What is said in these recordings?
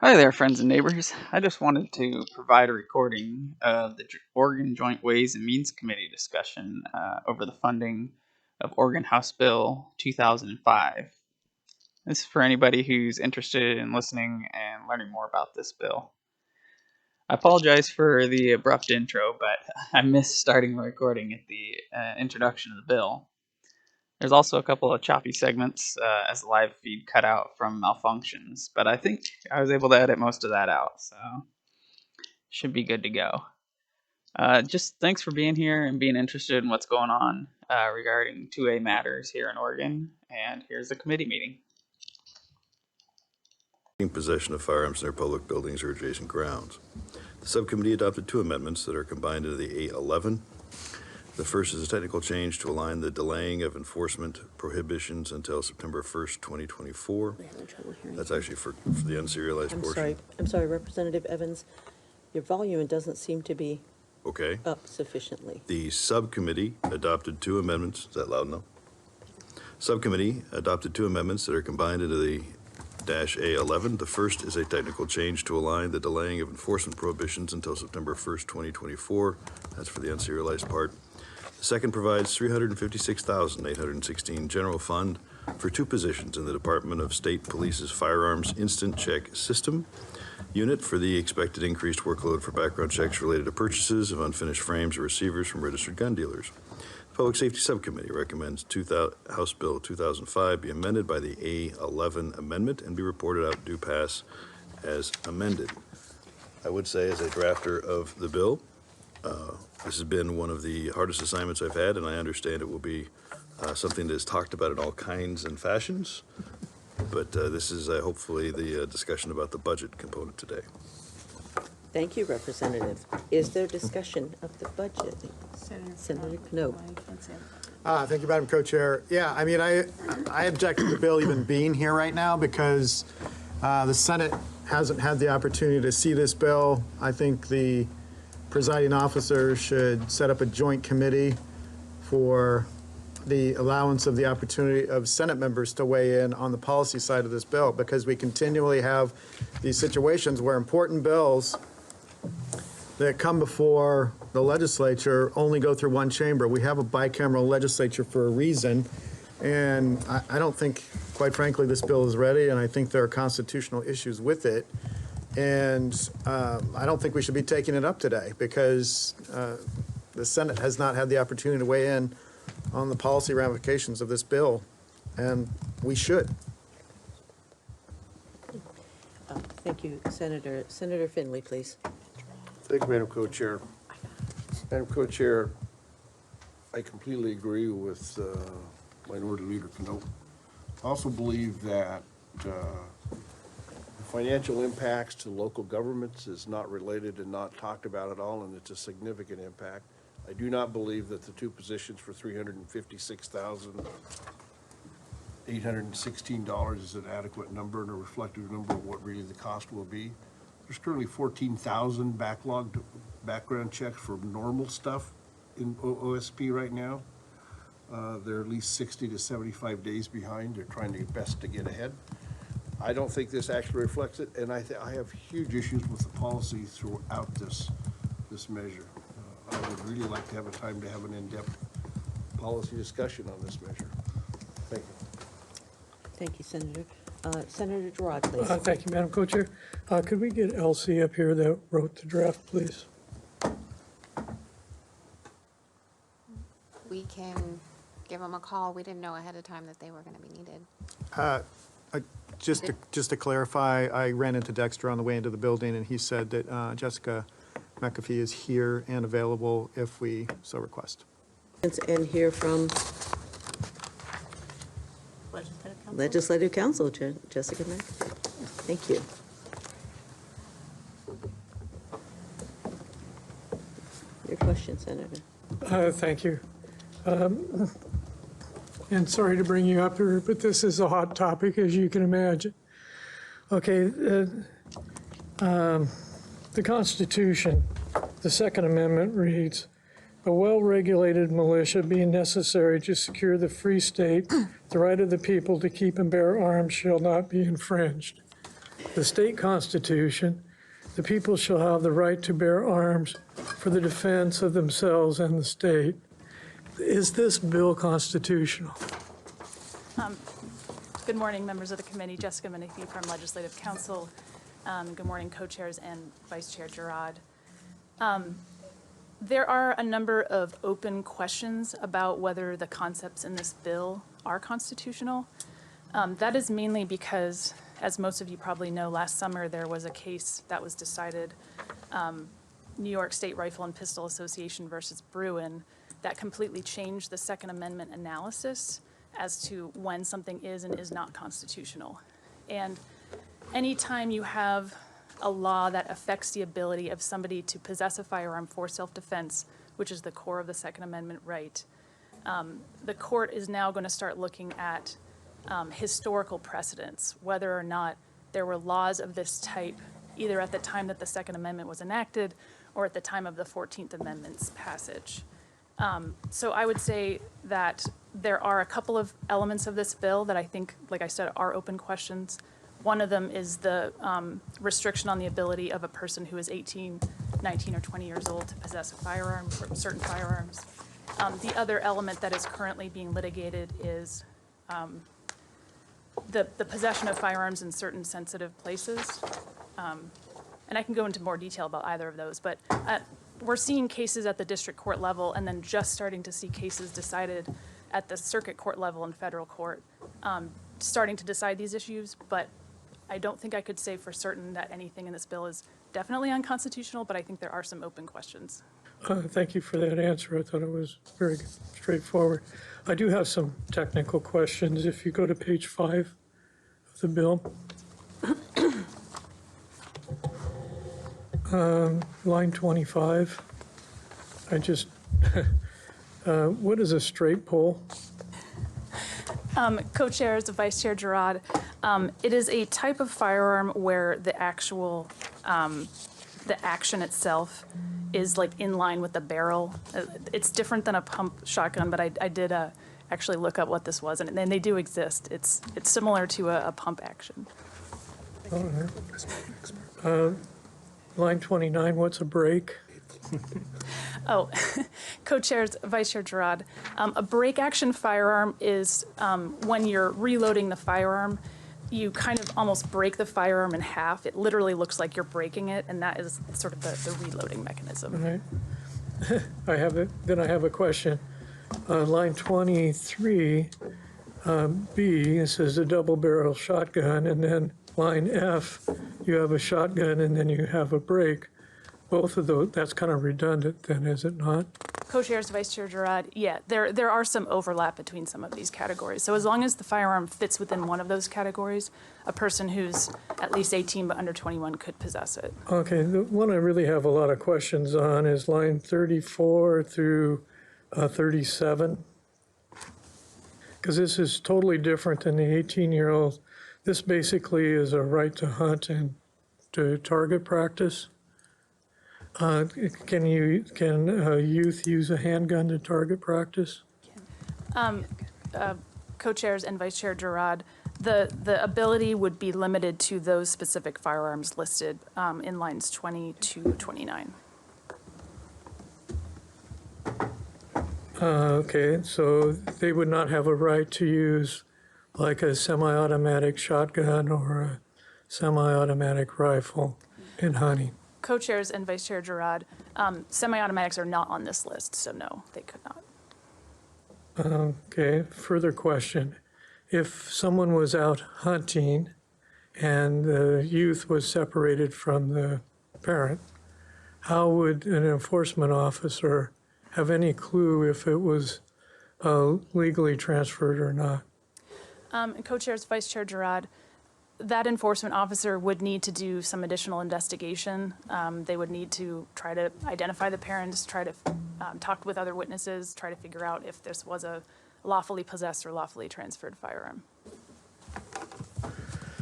Hi there, friends and neighbors. I just wanted to provide a recording of the Oregon Joint Ways and Means Committee discussion over the funding of Oregon House Bill 2005. This is for anybody who's interested in listening and learning more about this bill. I apologize for the abrupt intro, but I missed starting the recording at the introduction of the bill. There's also a couple of choppy segments as the live feed cut out from malfunctions, but I think I was able to edit most of that out, so should be good to go. Just thanks for being here and being interested in what's going on regarding 2A matters here in Oregon, and here's the committee meeting. Possession of firearms in their public buildings or adjacent grounds. The subcommittee adopted two amendments that are combined into the A11. The first is a technical change to align the delaying of enforcement prohibitions until September 1st, 2024. That's actually for the unserialized portion. I'm sorry, Representative Evans, your volume doesn't seem to be up sufficiently. The subcommittee adopted two amendments. Is that loud enough? Subcommittee adopted two amendments that are combined into the A11. The first is a technical change to align the delaying of enforcement prohibitions until September 1st, 2024. That's for the unserialized part. The second provides $356,816 general fund for two positions in the Department of State Police's Firearms Instant Check System unit for the expected increased workload for background checks related to purchases of unfinished frames or receivers from registered gun dealers. The Public Safety Subcommittee recommends House Bill 2005 be amended by the A11 amendment and be reported out due pass as amended. I would say, as a drafter of the bill, this has been one of the hardest assignments I've had, and I understand it will be something that is talked about in all kinds and fashions. But this is hopefully the discussion about the budget component today. Thank you, Representative. Is there discussion of the budget? Senator Knope. Thank you, Madam Co-Chair. Yeah, I mean, I object to the bill even being here right now because the Senate hasn't had the opportunity to see this bill. I think the presiding officer should set up a joint committee for the allowance of the opportunity of Senate members to weigh in on the policy side of this bill, because we continually have these situations where important bills that come before the legislature only go through one chamber. We have a bicameral legislature for a reason, and I don't think, quite frankly, this bill is ready, and I think there are constitutional issues with it. And I don't think we should be taking it up today because the Senate has not had the opportunity to weigh in on the policy ramifications of this bill, and we should. Thank you, Senator. Senator Finley, please. Thank you, Madam Co-Chair. Madam Co-Chair, I completely agree with Minority Leader Knope. I also believe that financial impacts to local governments is not related and not talked about at all, and it's a significant impact. I do not believe that the two positions for $356,816 is an adequate number and a reflective number of what really the cost will be. There's currently 14,000 backlogged background checks for normal stuff in OSP right now. They're at least 60 to 75 days behind. They're trying their best to get ahead. I don't think this actually reflects it, and I have huge issues with the policy throughout this measure. I would really like to have a time to have an in-depth policy discussion on this measure. Thank you. Thank you, Senator. Senator Gerard, please. Thank you, Madam Co-Chair. Could we get Elsie up here that wrote the draft, please? We can give them a call. We didn't know ahead of time that they were going to be needed. Just to clarify, I ran into Dexter on the way into the building, and he said that Jessica McAfee is here and available if we so request. And hear from Legislative Counsel, Jessica McAfee. Thank you. Your question, Senator. Thank you. And sorry to bring you up here, but this is a hot topic, as you can imagine. Okay, the Constitution, the Second Amendment reads, "A well-regulated militia being necessary to secure the free state, the right of the people to keep and bear arms shall not be infringed." the state constitution, the people shall have the right to bear arms for the defense of themselves and the state. Is this bill constitutional? Good morning, members of the committee. Jessica Menifee from Legislative Council. Good morning, co-chairs and Vice Chair Girard. There are a number of open questions about whether the concepts in this bill are constitutional. That is mainly because, as most of you probably know, last summer there was a case that was decided, New York State Rifle and Pistol Association versus Bruin, that completely changed the Second Amendment analysis as to when something is and is not constitutional. And anytime you have a law that affects the ability of somebody to possess a firearm for self-defense, which is the core of the Second Amendment right, the court is now going to start looking at historical precedents, whether or not there were laws of this type, either at the time that the Second Amendment was enacted or at the time of the 14th Amendment's passage. So I would say that there are a couple of elements of this bill that I think, like I said, are open questions. One of them is the restriction on the ability of a person who is 18, 19, or 20 years old to possess a firearm, or certain firearms. The other element that is currently being litigated is the possession of firearms in certain sensitive places. And I can go into more detail about either of those, but we're seeing cases at the district court level and then just starting to see cases decided at the circuit court level and federal court, starting to decide these issues. But I don't think I could say for certain that anything in this bill is definitely unconstitutional, but I think there are some open questions. Thank you for that answer. I thought it was very straightforward. I do have some technical questions. If you go to page 5 of the bill, line 25, what is a straight pole? Co-chairs, Vice Chair Girard, it is a type of firearm where the actual, the action itself is like in line with the barrel. It's different than a pump shotgun, but I did actually look up what this was, and they do exist. It's similar to a pump action. All right. Line 29, what's a break? Oh, co-chairs, Vice Chair Girard, a break action firearm is when you're reloading the firearm, you kind of almost break the firearm in half. It literally looks like you're breaking it, and that is sort of the reloading mechanism. All right. I have a question. Line 23, B, it says a double barrel shotgun, and then line F, you have a shotgun and then you have a break. Both of those, that's kind of redundant then, is it not? Co-chairs, Vice Chair Girard, yeah, there are some overlap between some of these categories. So as long as the firearm fits within one of those categories, a person who's at least 18 but under 21 could possess it. Okay, the one I really have a lot of questions on is line 34 through 37. Because this is totally different than the 18-year-old. This basically is a right to hunt and to target practice. Can youth use a handgun to target practice? Co-chairs and Vice Chair Girard, the ability would be limited to those specific firearms listed in lines 20 to 29. Okay, so they would not have a right to use like a semi-automatic shotgun or a semi-automatic rifle in hunting. Co-chairs and Vice Chair Girard, semi-automatics are not on this list, so no, they could not. Okay, further question. If someone was out hunting and the youth was separated from the parent, how would an enforcement officer have any clue if it was legally transferred or not? Co-chairs, Vice Chair Girard, that enforcement officer would need to do some additional investigation. They would need to try to identify the parents, try to talk with other witnesses, try to figure out if this was a lawfully possessed or lawfully transferred firearm.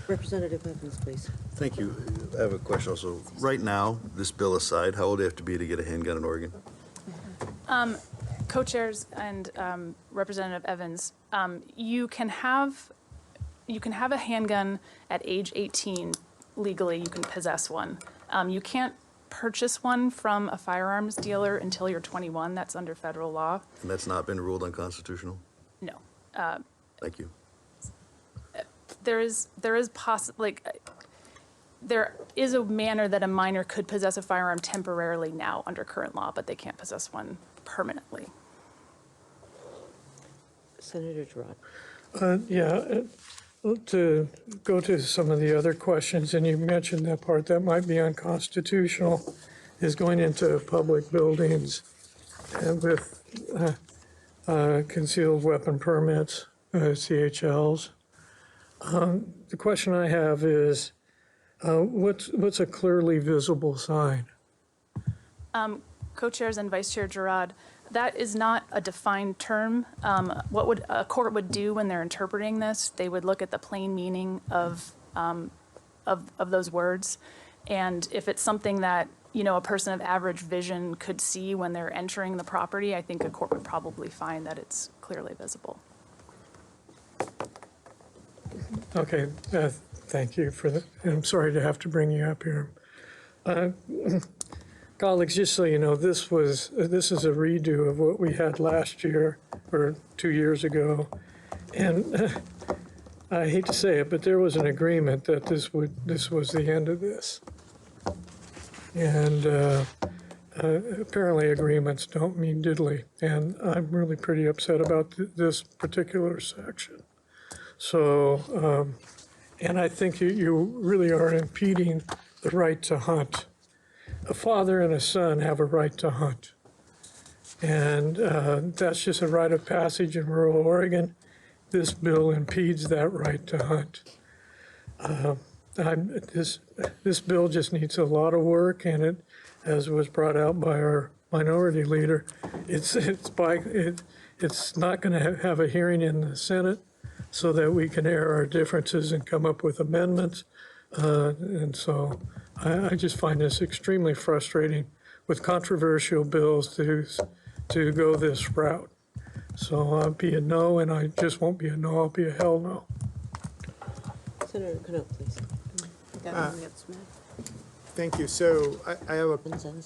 Representative Evans, please. Thank you. I have a question also. Right now, this bill aside, how old do you have to be to get a handgun in Oregon? Co-chairs and Representative Evans, you can have a handgun at age 18 legally you can possess one. You can't purchase one from a firearms dealer until you're 21. That's under federal law. And that's not been ruled unconstitutional? No. Thank you. There is there is a manner that a minor could possess a firearm temporarily now under current law, but they can't possess one permanently. Senator Gerard. To go to some of the other questions, and you mentioned that part that might be unconstitutional, is going into public buildings and with concealed weapon permits, CHLs. The question I have is, what's a clearly visible sign? Co-chairs and Vice Chair Gerard, that is not a defined term. What would a court would do when they're interpreting this? They would look at the plain meaning of those words, and if it's something that a person of average vision could see when they're entering the property, I think a court would probably find that it's clearly visible. Okay, thank you for that. I'm sorry to have to bring you up here. Colleagues, just so you know, this is a redo of what we had last year or 2 years ago. And I hate to say it, but there was an agreement that this was the end of this. And apparently agreements don't mean diddly. And I'm really pretty upset about this particular section. So, and I think you really are impeding the right to hunt. A father and a son have a right to hunt. And that's just a rite of passage in rural Oregon. This bill impedes that right to hunt. This bill just needs a lot of work, and it, as was brought out by our minority leader, it's not going to have a hearing in the Senate so that we can air our differences and come up with amendments. And so I just find this extremely frustrating with controversial bills to go this route. So I'll be a no, and I just won't be a no, I'll be a hell no. Senator Cano, please. Thank you. So I have a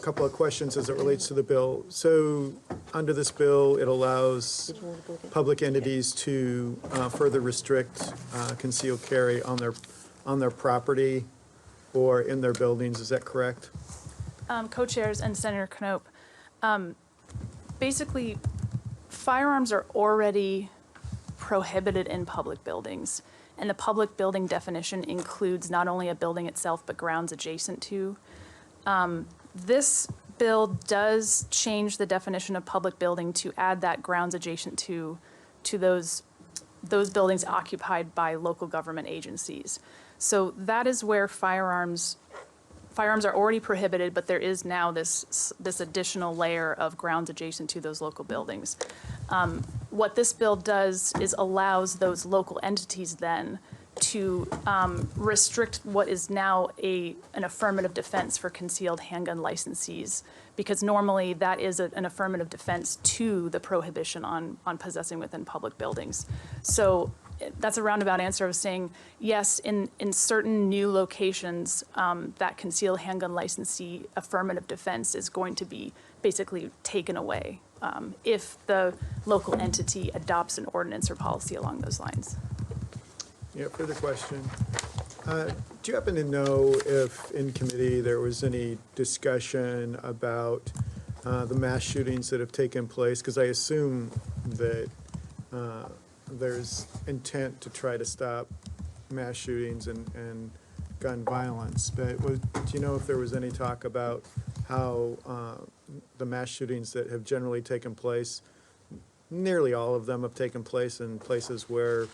couple of questions as it relates to the bill. So under this bill, it allows public entities to further restrict concealed carry on their property or in their buildings. Is that correct? Co-chairs and Senator Knope, basically, firearms are already prohibited in public buildings. And the public building definition includes not only a building itself, but grounds adjacent to. This bill does change the definition of public building to add that grounds adjacent to those buildings occupied by local government agencies. So that is where firearms are already prohibited, but there is now this additional layer of grounds adjacent to those local buildings. What this bill does is allows those local entities then to restrict what is now an affirmative defense for concealed handgun licensees, because normally that is an affirmative defense to the prohibition on possessing within public buildings. So that's a roundabout answer of saying, yes, in certain new locations, that concealed handgun licensee affirmative defense is going to be basically taken away if the local entity adopts an ordinance or policy along those lines. Yeah, further question. Do you happen to know if in committee there was any discussion about the mass shootings that have taken place? Because I assume that there's intent to try to stop mass shootings and gun violence. But do you know if there was any talk about how the mass shootings that have generally taken place, nearly all of them have taken place in places where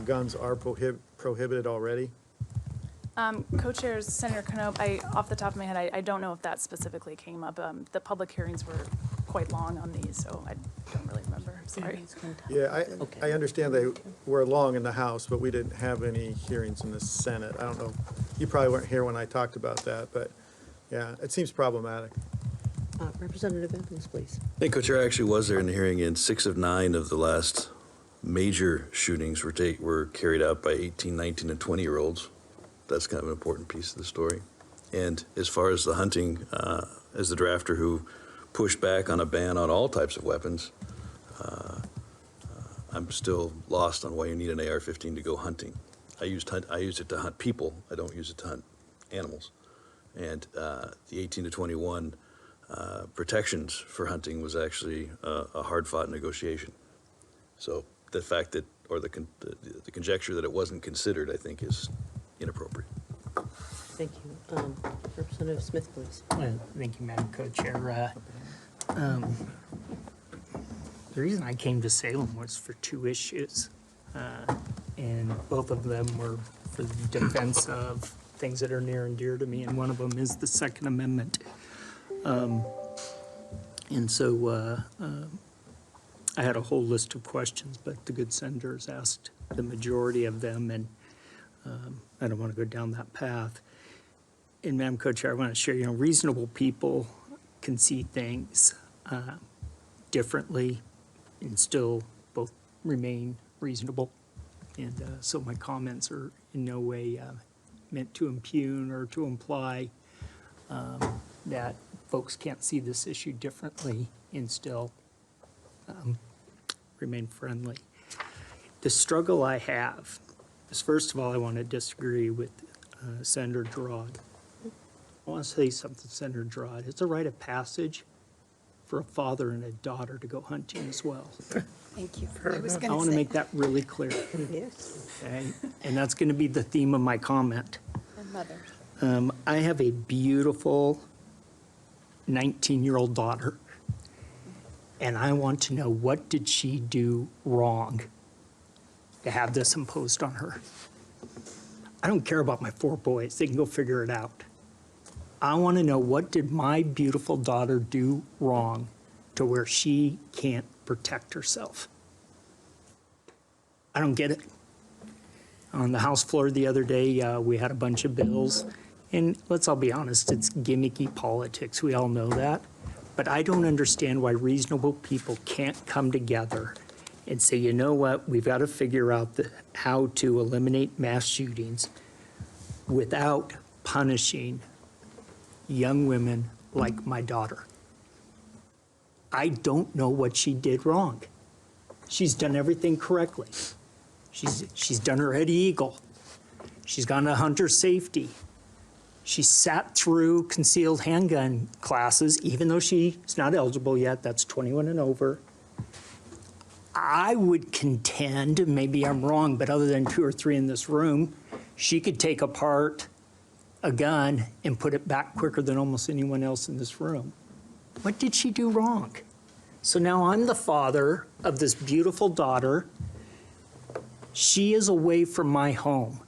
guns are prohibited already? Co-chairs, Senator Knope, off the top of my head, I don't know if that specifically came up. The public hearings were quite long on these, so I don't really remember. Sorry. Yeah, I understand they were long in the House, but we didn't have any hearings in the Senate. I don't know. You probably weren't here when I talked about that, but yeah, it seems problematic. Representative Evans, please. I think Co-Chair actually was there in the hearing, and 6 of 9 of the last major shootings were carried out by 18, 19, and 20-year-olds. that's kind of an important piece of the story. And as far as the hunting, as the drafter who pushed back on a ban on all types of weapons, I'm still lost on why you need an AR-15 to go hunting. I use it to hunt people. I don't use it to hunt animals. And the 18 to 21 protections for hunting was actually a hard-fought negotiation. So the fact that, or the conjecture that it wasn't considered, I think, is inappropriate. Thank you. Representative Smith, please. Thank you, Madam Co-Chair. The reason I came to Salem was for two issues, and both of them were for the defense of things that are near and dear to me, and one of them is the Second Amendment. And so I had a whole list of questions, but the good senators asked the majority of them, and I don't want to go down that path. And Madam Co-Chair, I want to share, reasonable people can see things differently and still both remain reasonable. And so my comments are in no way meant to impugn or to imply that folks can't see this issue differently and still remain friendly. The struggle I have is, first of all, I want to disagree with Senator Gerard. I want to say something, Senator Gerard. It's a rite of passage for a father and a daughter to go hunting as well. Thank you. I was I gonna want to say, make that really clear, Yes. okay? And that's going to be the theme of my comment. and mothers. I have a beautiful 19-year-old daughter, and I want to know, what did she do wrong to have this imposed on her? I don't care about my 4 boys. They can go figure it out. I want to know, what did my beautiful daughter do wrong to where she can't protect herself? I don't get it. On the House floor the other day, we had a bunch of bills, and let's all be honest, it's gimmicky politics. We all know that. But I don't understand why reasonable people can't come together and say, you know what, we've got to figure out how to eliminate mass shootings without punishing young women like my daughter. I don't know what she did wrong. She's done everything correctly. She's done her Head Eagle. She's gone to hunter safety. She sat through concealed handgun classes, even though she's not eligible yet. That's 21 and over. I would contend, maybe I'm wrong, but other than 2 or 3 in this room, she could take apart a gun and put it back quicker than almost anyone else in this room. What did she do wrong? So now I'm the father of this beautiful daughter. She is away from my home.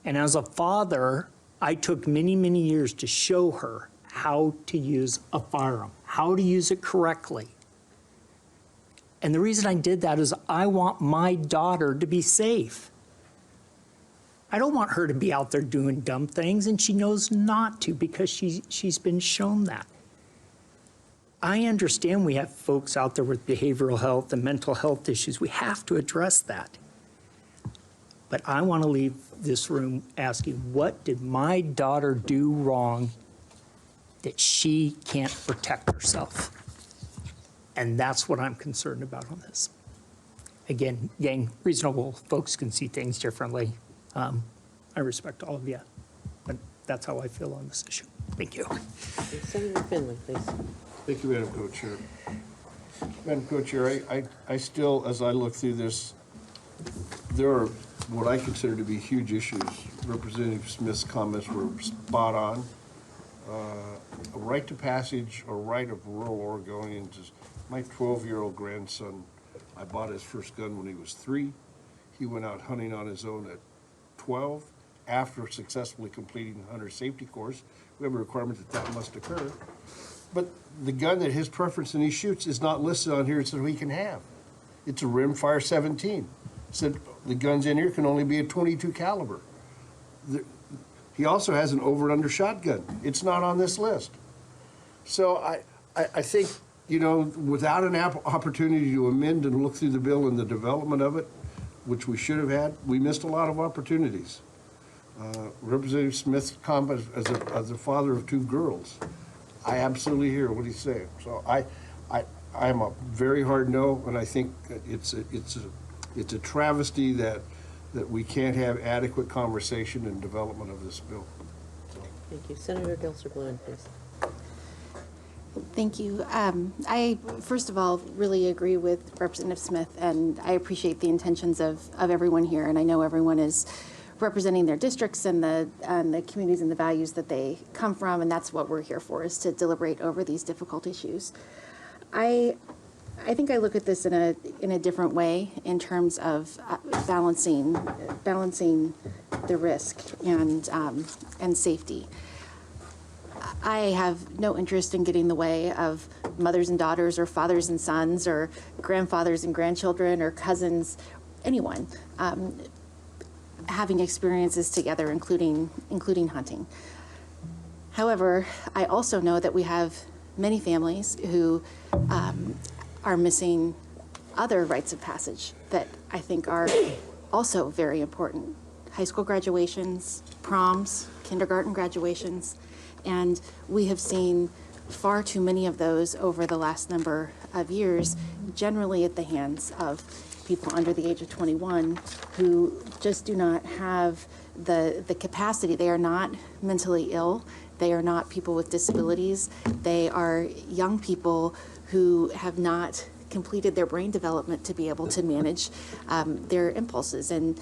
And as a father, I took many, many years to show her how to use a firearm, how to use it correctly. And the reason I did that is I want my daughter to be safe. I don't want her to be out there doing dumb things, and she knows not to because she's been shown that. I understand we have folks out there with behavioral health and mental health issues. We have to address that. But I want to leave this room asking, what did my daughter do wrong that she can't protect herself? And that's what I'm concerned about on this. Again, gang, reasonable folks can see things differently. I respect all of you, but that's how I feel on this issue. Thank you. Senator Finley, please. Thank you, Madam Co-Chair. Madam Co-Chair, I still, as I look through this, there are what I consider to be huge issues. Representative Smith's comments were spot on. A right to passage, a right of rural Oregonians is, my 12-year-old grandson, I bought his first gun when he was 3. He went out hunting on his own at 12. After successfully completing the hunter safety course, we have a requirement that must occur. But the gun that his preference and he shoots is not listed on here so he can have. It's a rimfire 17. Said the guns in here can only be a 22 caliber. He also has an over and under shotgun. It's not on this list. So I think, without an opportunity to amend and look through the bill and the development of it, which we should have had, we missed a lot of opportunities. Representative Smith's comment as a father of two girls, I absolutely hear what he's saying. So I'm a very hard no, and I think it's a travesty that we can't have adequate conversation and development of this bill. Thank you. Senator Gelser-Bluin, please. Thank you. I, first of all, really agree with Representative Smith, and I appreciate the intentions of everyone here, and I know everyone is representing their districts and the communities and the values that they come from, and that's what we're here for, is to deliberate over these difficult issues. I think I look at this in a different way in terms of balancing the risk and safety. I have no interest in getting in the way of mothers and daughters or fathers and sons or grandfathers and grandchildren or cousins, anyone, having experiences together, including hunting. However, I also know that we have many families who are missing other rites of passage that I think are also very important. High school graduations, proms, kindergarten graduations, and we have seen far too many of those over the last number of years, generally at the hands of people under the age of 21 who just do not have the capacity. They are not mentally ill. They are not people with disabilities. They are young people who have not completed their brain development to be able to manage their impulses and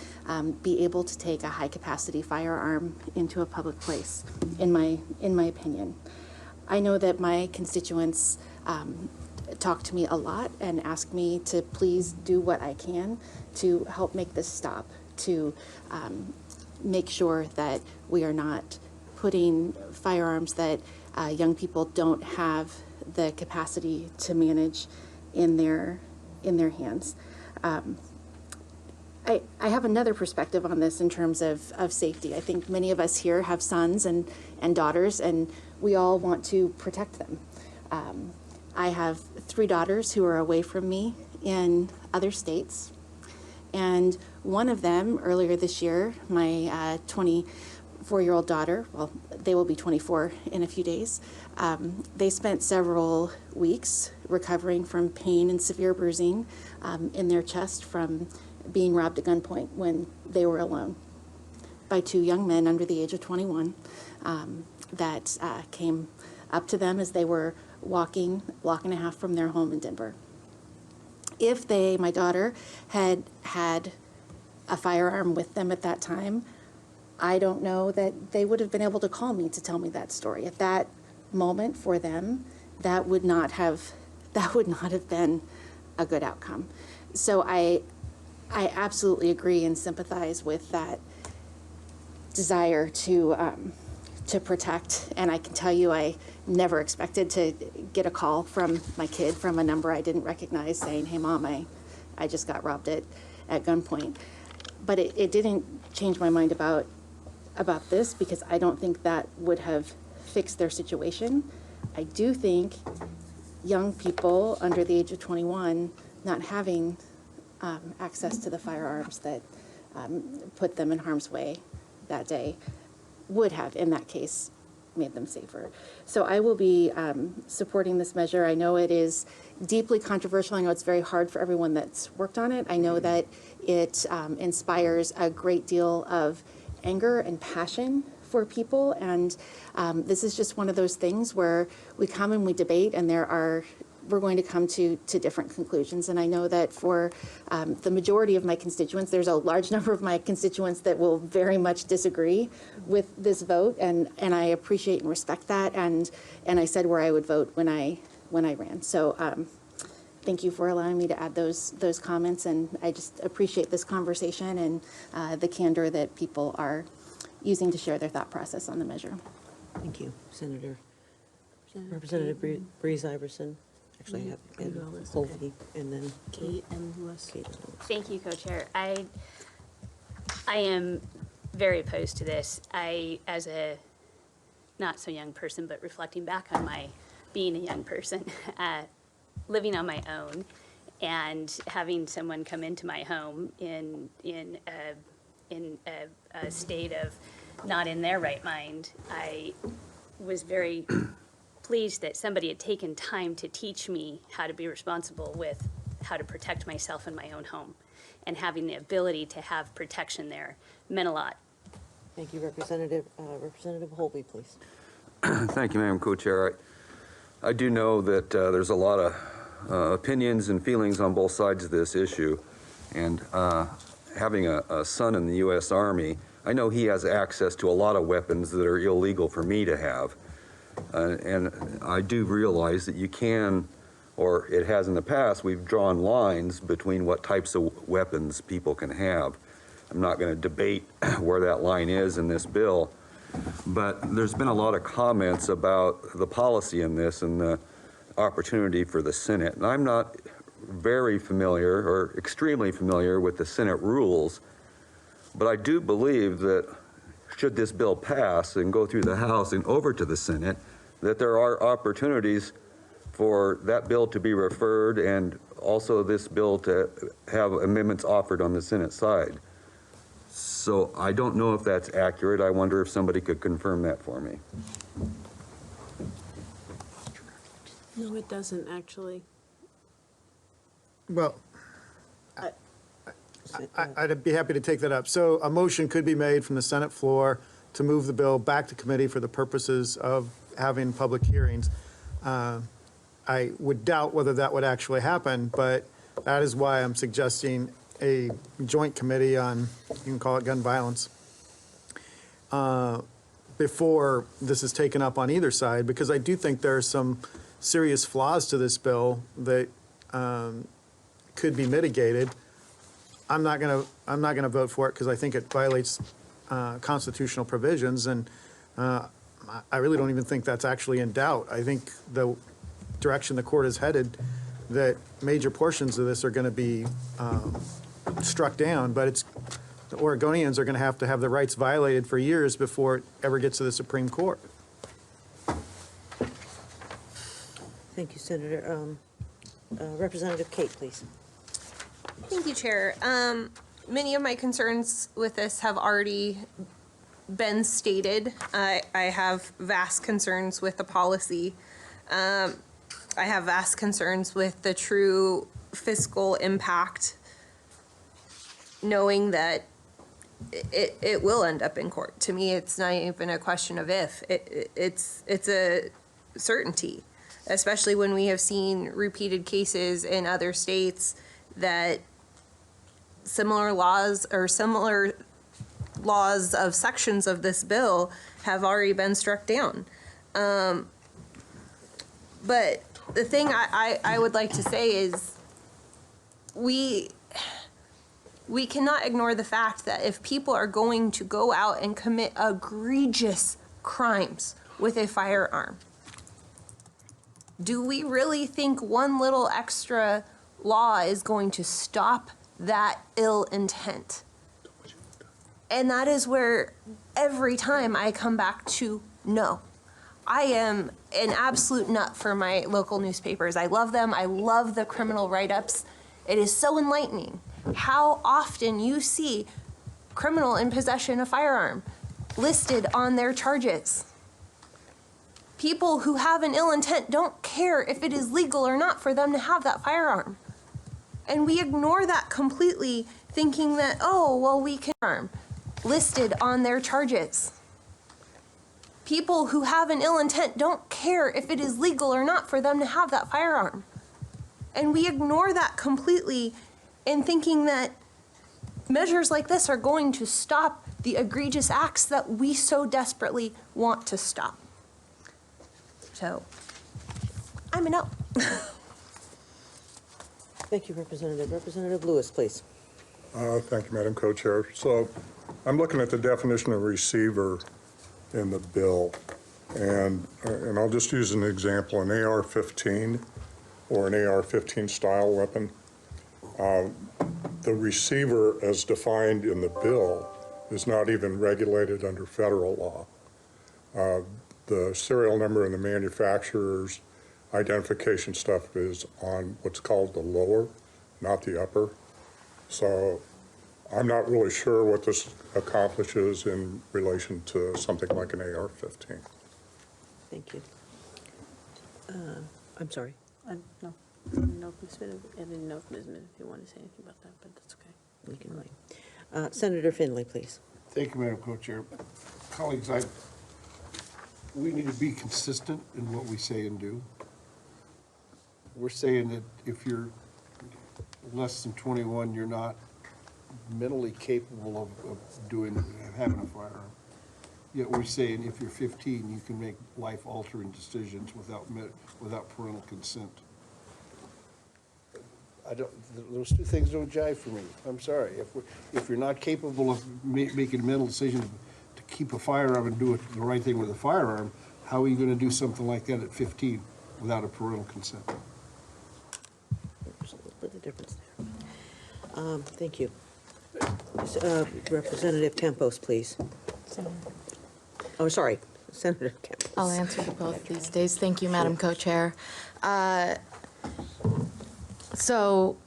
be able to take a high capacity firearm into a public place, in my opinion. I know that my constituents talk to me a lot and ask me to please do what I can to help make this stop, to make sure that we are not putting firearms that young people don't have the capacity to manage in their hands. I have another perspective on this in terms of safety. I think many of us here have sons and daughters, and we all want to protect them. I have 3 daughters who are away from me in other states, and one of them earlier this year, my 24-year-old daughter, well, they will be 24 in a few days, they spent several weeks recovering from pain and severe bruising in their chest from being robbed at gunpoint when they were alone by 2 young men under the age of 21 that came up to them as they were walking a block and a half from their home in Denver. If they, my daughter, had had a firearm with them at that time, I don't know that they would have been able to call me to tell me that story. At that moment for them, that would not have been a good outcome. So I absolutely agree and sympathize with that desire to protect. And I can tell you, I never expected to get a call from my kid from a number I didn't recognize saying, "Hey, Mom, I just got robbed at gunpoint." But it didn't change my mind about this, because I don't think that would have fixed their situation. I do think young people under the age of 21 not having access to the firearms that put them in harm's way that day would have, in that case, made them safer. So I will be supporting this measure. I know it is deeply controversial. I know it's very hard for everyone that's worked on it. I know that it inspires a great deal of anger and passion for people, and this is just one of those things where we come and we debate, and we're going to come to different conclusions. And I know that for the majority of my constituents, there's a large number of my constituents that will very much disagree with this vote, and I appreciate and respect that, and I said where I would vote when I ran. So thank you for allowing me to add those comments, and I just appreciate this conversation and the candor that people are using to share their thought process on the measure. Thank you, Senator. Representative Breeze Iverson. Actually, I have Ed Holvey and then Kate and Lewis. Thank you, Co-Chair. I am very opposed to this. I, as a not so young person, but reflecting back on my being a young person, living on my own and having someone come into my home in a state of not in their right mind. I was very pleased that somebody had taken time to teach me how to be responsible with how to protect myself in my own home. And having the ability to have protection there meant a lot. Thank you, Representative. Representative Holby, please. Thank you, Madam Co-Chair. I do know that there's a lot of opinions and feelings on both sides of this issue. And having a son in the U.S. Army, I know he has access to a lot of weapons that are illegal for me to have. And I do realize that you can, or it has in the past, we've drawn lines between what types of weapons people can have. I'm not going to debate where that line is in this bill, but there's been a lot of comments about the policy in this and the opportunity for the Senate. And I'm not very familiar or extremely familiar with the Senate rules, but I do believe that should this bill pass and go through the House and over to the Senate, that there are opportunities for that bill to be referred and also this bill to have amendments offered on the Senate side. So I don't know if that's accurate. I wonder if somebody could confirm that for me. No, it doesn't, actually. Well, I'd be happy to take that up. So a motion could be made from the Senate floor to move the bill back to committee for the purposes of having public hearings. I would doubt whether that would actually happen, but that is why I'm suggesting a joint committee on, you can call it gun violence, before this is taken up on either side, because I do think there are some serious flaws to this bill that could be mitigated. I'm not gonna vote for it because I think it violates constitutional provisions, and I really don't even think that's actually in doubt. I think the direction the court is headed, that major portions of this are going to be struck down, but the Oregonians are going to have their rights violated for years before it ever gets to the Supreme Court. Thank you, Senator. Representative Kate, please. Thank you, Chair. Many of my concerns with this have already been stated. I have vast concerns with the policy. I have vast concerns with the true fiscal impact, knowing that it will end up in court. To me, it's not even a question of if. It's a certainty, especially when we have seen repeated cases in other states that similar laws of sections of this bill have already been struck down. But the thing I would like to say is we cannot ignore the fact that if people are going to go out and commit egregious crimes with a firearm, do we really think one little extra law is going to stop that ill intent? And that is where every time I come back to no. I am an absolute nut for my local newspapers. I love them. I love the criminal write-ups. It is so enlightening how often you see criminal in possession of firearm listed on their charges. People who have an ill intent don't care if it is legal or not for them to have that firearm. And we ignore that completely, thinking that, oh, well, we can listed on their charges. People who have an ill intent don't care if it is legal or not for them to have that firearm. And we ignore that completely in thinking that measures like this are going to stop the egregious acts that we so desperately want to stop. So, I'm a no. Thank you, Representative. Representative Lewis, please. Thank you, Madam Co-Chair. So I'm looking at the definition of receiver in the bill, and I'll just use an example, an AR-15 or an AR-15 style weapon. The receiver as defined in the bill is not even regulated under federal law. The serial number and the manufacturer's identification stuff is on what's called the lower, not the upper. So I'm not really sure what this accomplishes in relation to something like an AR-15. Thank you. I'm sorry. No, I didn't know if Ms. Minnick, if you want to say anything about that, but that's okay. We can wait. Senator Finley, please. Thank you, Madam Co-Chair. Colleagues, we need to be consistent in what we say and do. We're saying that if you're less than 21, you're not mentally capable of having a firearm. Yet we're saying if you're 15, you can make life-altering decisions without parental consent. Those two things don't jive for me. I'm sorry. If you're not capable of making a mental decision to keep a firearm and do the right thing with a firearm, how are you going to do something like that at 15 without a parental consent? There's a little bit of difference there. Thank you. Representative Campos, please. Oh, sorry, Senator Campos. I'll answer both these days. Thank you, Madam Co-Chair. So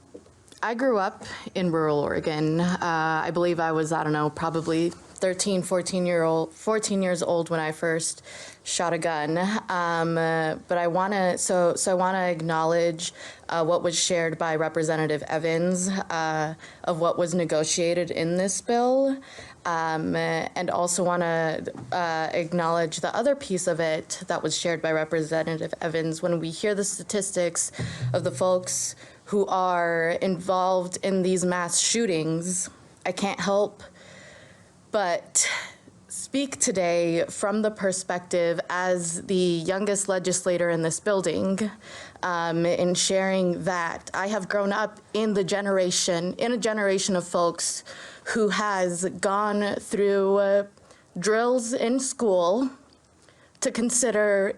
I grew up in rural Oregon. I believe I was, I don't know, probably 13, 14 years old when I first shot a gun. But I want to acknowledge what was shared by Representative Evans of what was negotiated in this bill. And also want to acknowledge the other piece of it that was shared by Representative Evans. When we hear the statistics of the folks who are involved in these mass shootings, I can't help but speak today from the perspective as the youngest legislator in this building, in sharing that I have grown up in a generation of folks who has gone through drills in school to consider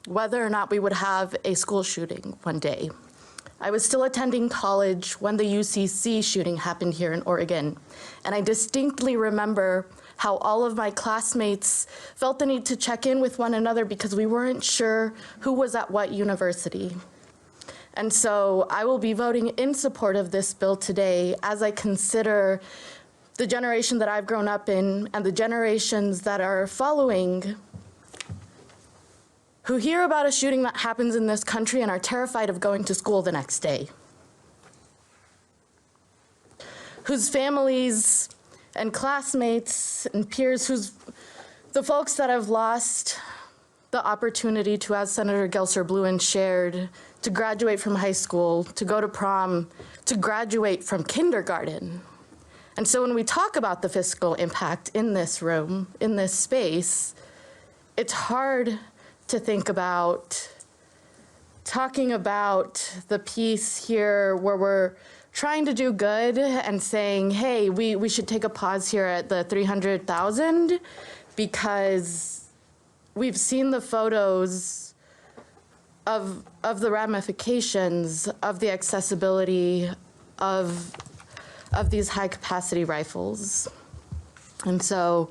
whether or not we would have a school shooting one day. I was still attending college when the UCC shooting happened here in Oregon, and I distinctly remember how all of my classmates felt the need to check in with one another because we weren't sure who was at what university. And so I will be voting in support of this bill today as I consider the generation that I've grown up in and the generations that are following who hear about a shooting that happens in this country and are terrified of going to school the next day, whose families and classmates and peers, the folks that have lost the opportunity to, as Senator Gelser-Bluen shared, to graduate from high school, to go to prom, to graduate from kindergarten. And so when we talk about the fiscal impact in this room, in this space, it's hard to think about talking about the piece here where we're trying to do good and saying, hey, we should take a pause here at the 300,000 because we've seen the photos of the ramifications of the accessibility of these high capacity rifles. And so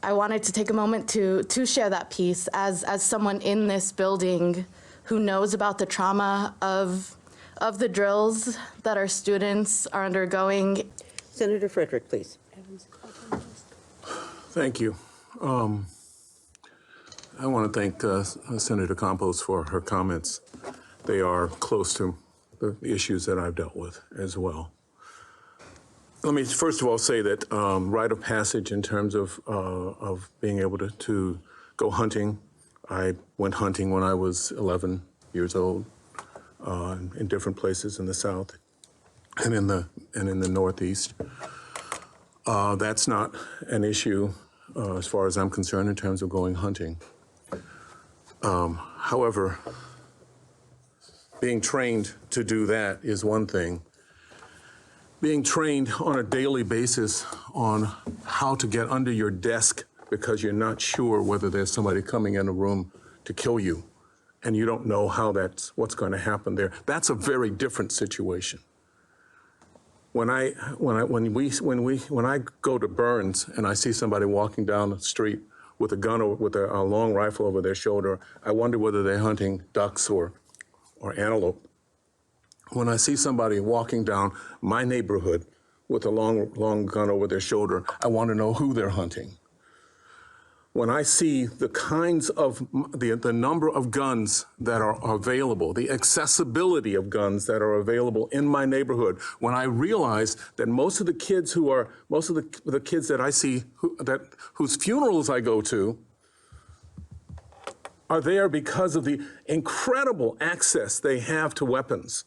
I wanted to take a moment to share that piece as someone in this building who knows about the trauma of the drills that our students are undergoing. Senator Frederick, please. Thank you. I want to thank Senator Campos for her comments. They are close to the issues that I've dealt with as well. Let me first of all say that rite of passage in terms of being able to go hunting. I went hunting when I was 11 years old in different places in the South and in the Northeast. That's not an issue as far as I'm concerned in terms of going hunting. However, being trained to do that is one thing. Being trained on a daily basis on how to get under your desk because you're not sure whether there's somebody coming in a room to kill you and you don't know what's going to happen there. That's a very different situation. When I go to Burns and I see somebody walking down the street with a gun or with a long rifle over their shoulder, I wonder whether they're hunting ducks or antelope. When I see somebody walking down my neighborhood with a long gun over their shoulder. I want to know who they're hunting. When I see the kinds of, the number of guns that are available, the accessibility of guns that are available in my neighborhood, when I realize that most of the kids the kids that I see, whose funerals I go to, are there because of the incredible access they have to weapons.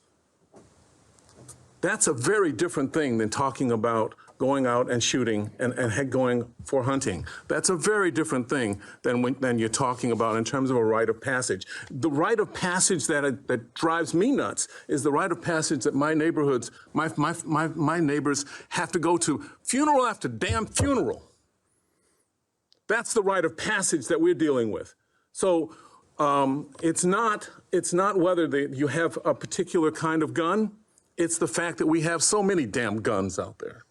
That's a very different thing than talking about going out and shooting and going for hunting. That's a very different thing than you're talking about in terms of a rite of passage. The rite of passage that drives me nuts is the rite of passage that my neighborhoods, my neighbors have to go to funeral after damn funeral. That's the rite of passage that we're dealing with. So it's not whether you have a particular kind of gun. It's the fact that we have so many damn guns out there.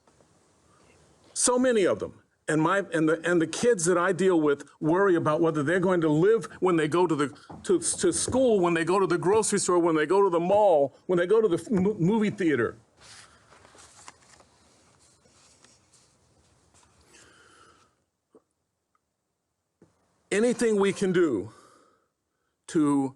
So many of them. And the kids that I deal with worry about whether they're going to live when they go to school, when they go to the grocery store, when they go to the mall, when they go to the movie theater. Anything we can do to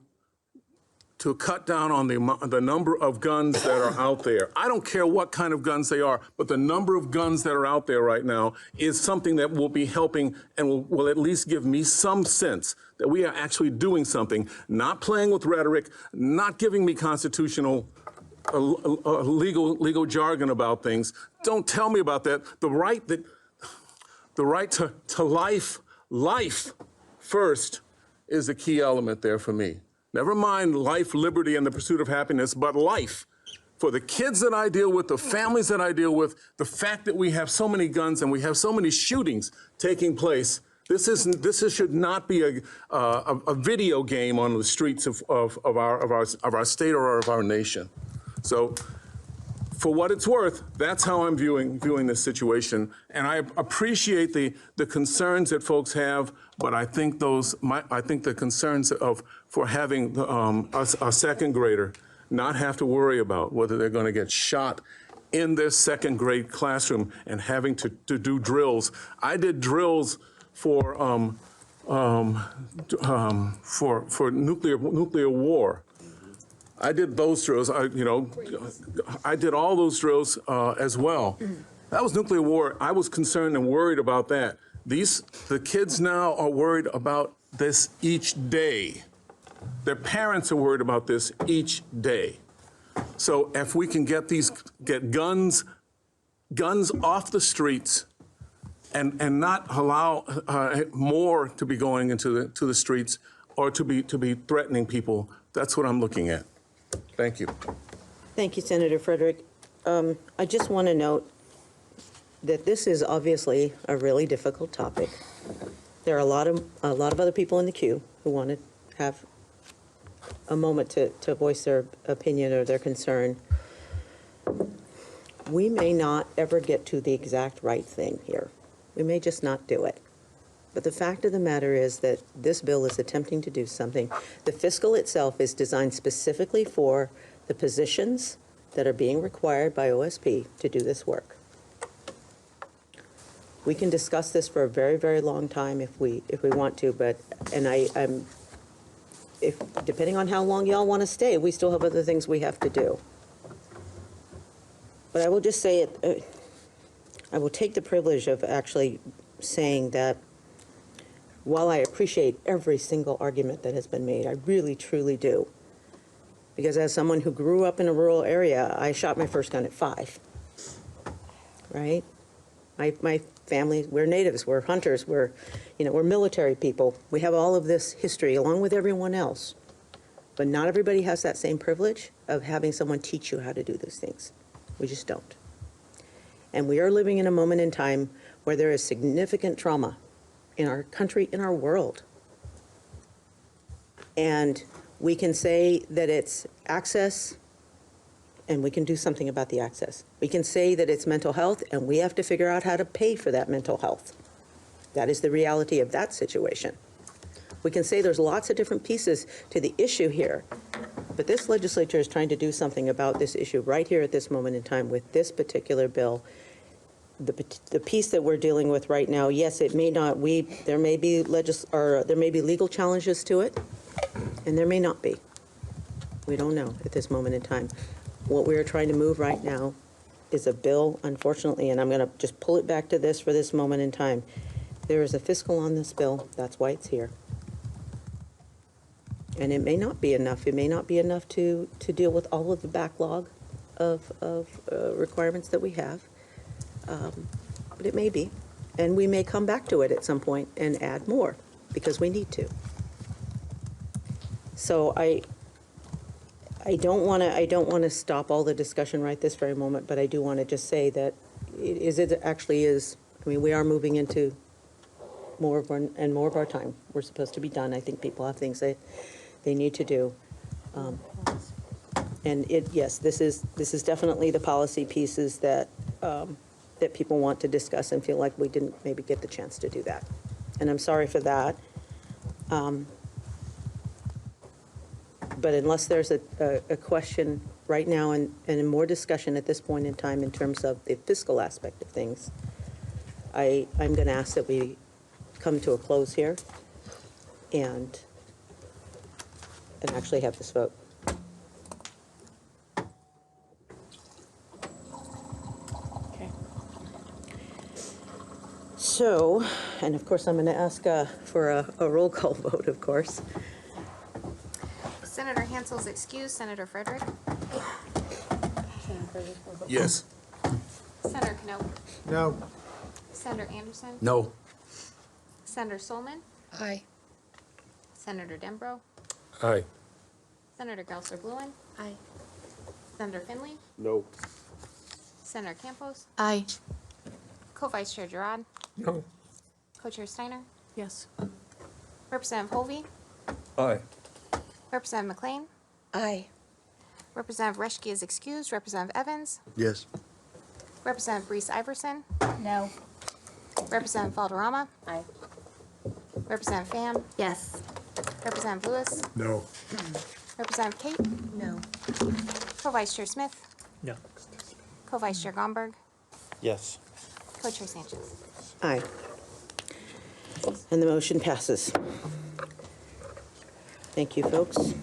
cut down on the number of guns that are out there. I don't care what kind of guns they are, but the number of guns that are out there right now is something that will be helping and will at least give me some sense that we are actually doing something, not playing with rhetoric, not giving me constitutional legal jargon about things. Don't tell me about that. The right to life first is the key element there for me. Never mind life, liberty, and the pursuit of happiness, but life. For the kids that I deal with, the families that I deal with, the fact that we have so many guns and we have so many shootings taking place, this should not be a video game on the streets of our state or of our nation. So, for what it's worth, that's how I'm viewing this situation, and I appreciate the concerns that folks have, but I think the concerns for having a second grader not have to worry about whether they're going to get shot in their second grade classroom and having to do drills. I did drills for nuclear war. I did those drills. I did all those drills as well. That was nuclear war. I was concerned and worried about that. The kids now are worried about this each day. Their parents are worried about this each day. So if we can get guns off the streets and not allow more to be going into the streets or to be threatening people, that's what I'm looking at. Thank you. Thank you, Senator Frederick. I just want to note that this is obviously a really difficult topic. There are a lot of other people in the queue who want to have a moment to voice their opinion or their concern. We may not ever get to the exact right thing here. We may just not do it. But the fact of the matter is that this bill is attempting to do something. The fiscal itself is designed specifically for the positions that are being required by OSP to do this work. We can discuss this for a very, very long time if we want to, but, depending on how long y'all want to stay, we still have other things we have to do. But I will just say it, I will take the privilege of actually saying that while I appreciate every single argument that has been made, I really, truly do. Because as someone who grew up in a rural area, I shot my first gun at 5, right? My family, we're natives, we're hunters, we're military people. We have all of this history along with everyone else. But not everybody has that same privilege of having someone teach you how to do those things. We just don't. And we are living in a moment in time where there is significant trauma in our country, in our world. And we can say that it's access, and we can do something about the access. We can say that it's mental health, and we have to figure out how to pay for that mental health. That is the reality of that situation. We can say there's lots of different pieces to the issue here, but this legislature is trying to do something about this issue right here at this moment in time with this particular bill, the piece that we're dealing with right now, yes, it may not, there may be there may be legal challenges to it, and there may not be. We don't know at this moment in time. What we are trying to move right now is a bill, unfortunately, and I'm going to just pull it back to this for this moment in time. There is a fiscal on this bill, that's why it's here. And it may not be enough. It may not be enough to deal with all of the backlog of requirements that we have. But it may be. And we may come back to it at some point and add more, because we need to. So I don't want to stop all the discussion right this very moment, but I do want to just say that it actually is, I mean, we are moving into more of our time. We're supposed to be done. I think people have things they need to do. And yes, this is definitely the policy pieces that people want to discuss and feel like we didn't maybe get the chance to do that. And I'm sorry for that. But unless there's a question right now and more discussion at this point in time in terms of the fiscal aspect of things, I'm going to ask that we come to a close here and actually have this vote. Okay. So, and of course, I'm going to ask for a roll call vote, of course. Senator Hansel's excused. Senator Frederick? Yes. Senator Knope? No. Senator Anderson? No. Senator Solman? Aye. Senator Dembro? Aye. Senator Gelser-Bluen? Aye. Senator Finley? No. Senator Campos? Aye. Co-Vice Chair Girard? No. Co-Chair Steiner? Yes. Representative Hovey? Aye. Representative McLean? Aye. Representative Reschke is excused. Representative Evans? Yes. Representative Brees Iverson? No. Representative Valderrama? Aye. Representative Pham? Yes. Representative Lewis? No. Representative Kate? No. Co-Vice Chair Smith? No. Co-Vice Chair Gomberg? Yes. Co-Chair Sanchez? Aye. And the motion passes. Thank you, folks.